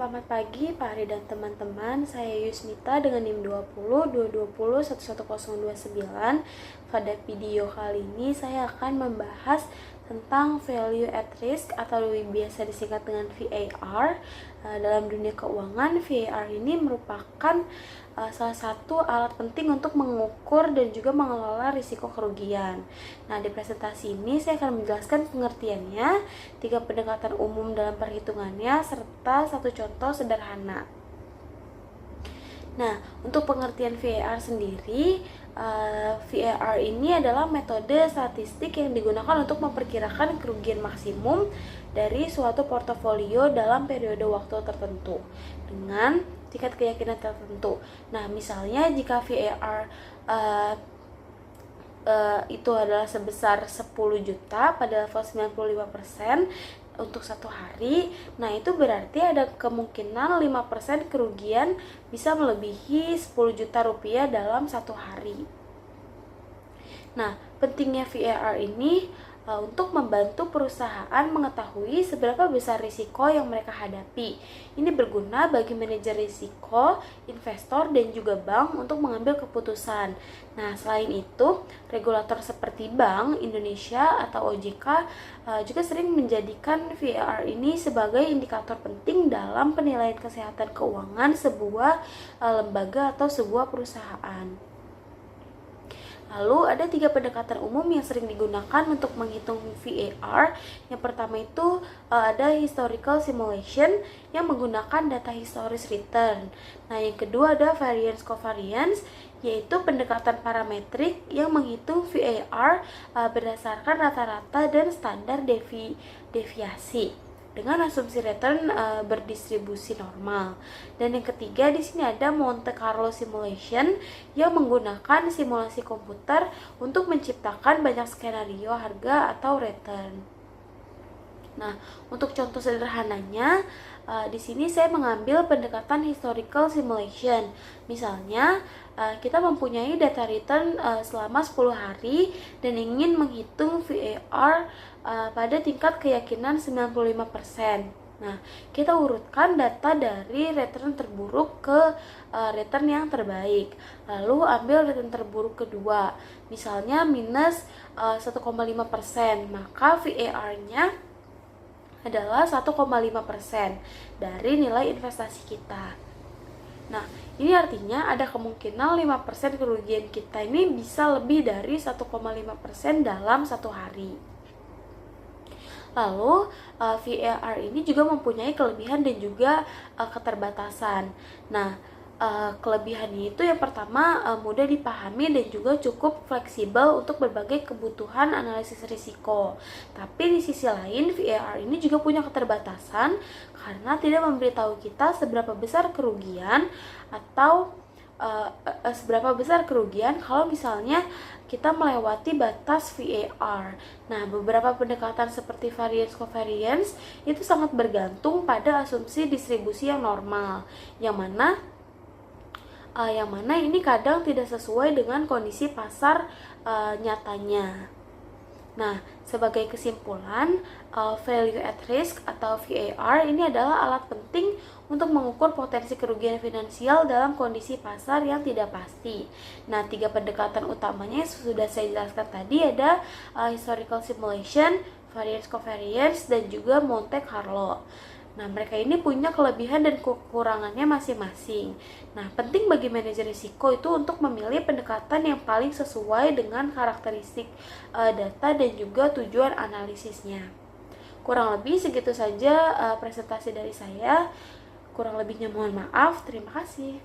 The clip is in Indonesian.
Selamat pagi Pak Ari dan teman-teman. Saya Yusmita dengan NIM 20 220 11029. Pada video kali ini saya akan membahas tentang value at risk atau biasa disingkat dengan VAR. Dalam dunia keuangan, VAR ini merupakan salah satu alat penting untuk mengukur dan juga mengelola risiko kerugian. Nah, di presentasi ini saya akan menjelaskan pengertiannya, 3 pendekatan umum dalam perhitungannya, serta satu contoh sederhana. Nah, untuk pengertian VAR sendiri, VAR ini adalah metode statistik yang digunakan untuk memperkirakan kerugian maksimum dari suatu portofolio dalam periode waktu tertentu dengan tingkat keyakinan tertentu. Nah, misalnya jika VAR itu adalah sebesar 10 juta pada level 95% untuk satu hari, nah itu berarti ada kemungkinan 5% kerugian bisa melebihi 10 juta rupiah dalam satu hari. Nah, pentingnya VAR ini untuk membantu perusahaan mengetahui seberapa besar risiko yang mereka hadapi. Ini berguna bagi manajer risiko, investor, dan juga bank untuk mengambil keputusan. Nah, selain itu, regulator seperti Bank Indonesia atau OJK juga sering menjadikan VAR ini sebagai indikator penting dalam penilaian kesehatan keuangan sebuah lembaga atau sebuah perusahaan. Lalu ada 3 pendekatan umum yang sering digunakan untuk menghitung VAR. Yang pertama itu ada historical simulation yang menggunakan data historis return. Nah, yang kedua ada variance covariance, yaitu pendekatan parametrik yang menghitung VAR berdasarkan rata-rata dan standar deviasi dengan asumsi return berdistribusi normal. Dan yang ketiga di sini ada Monte Carlo simulation yang menggunakan simulasi komputer untuk menciptakan banyak skenario harga atau return. Nah, untuk contoh sederhananya, di sini saya mengambil pendekatan historical simulation. Misalnya, kita mempunyai data return selama 10 hari dan ingin menghitung VAR pada tingkat keyakinan 95%. Nah, kita urutkan data dari return terburuk ke return yang terbaik. Lalu ambil return terburuk kedua, misalnya minus 1,5%, maka VAR-nya adalah 1,5% dari nilai investasi kita. Nah, ini artinya ada kemungkinan 5% kerugian kita ini bisa lebih dari 1,5% dalam satu hari. Lalu VAR ini juga mempunyai kelebihan dan juga keterbatasan. Nah, kelebihannya itu yang pertama mudah dipahami dan juga cukup fleksibel untuk berbagai kebutuhan analisis risiko. Tapi di sisi lain VAR ini juga punya keterbatasan karena tidak memberitahu kita seberapa besar kerugian atau seberapa besar kerugian kalau misalnya kita melewati batas VAR. Nah, beberapa pendekatan seperti variance covariance itu sangat bergantung pada asumsi distribusi yang normal, yang mana ini kadang tidak sesuai dengan kondisi pasar nyatanya. Nah, sebagai kesimpulan, value at risk atau VAR ini adalah alat penting untuk mengukur potensi kerugian finansial dalam kondisi pasar yang tidak pasti. Nah, 3 pendekatan utamanya sudah saya jelaskan tadi, ada historical simulation, variance covariance, dan juga Monte Carlo. Nah, mereka ini punya kelebihan dan kekurangannya masing-masing. Nah, penting bagi manajer risiko itu untuk memilih pendekatan yang paling sesuai dengan karakteristik data dan juga tujuan analisisnya. Kurang lebih segitu saja presentasi dari saya. Kurang lebihnya mohon maaf. Terima kasih.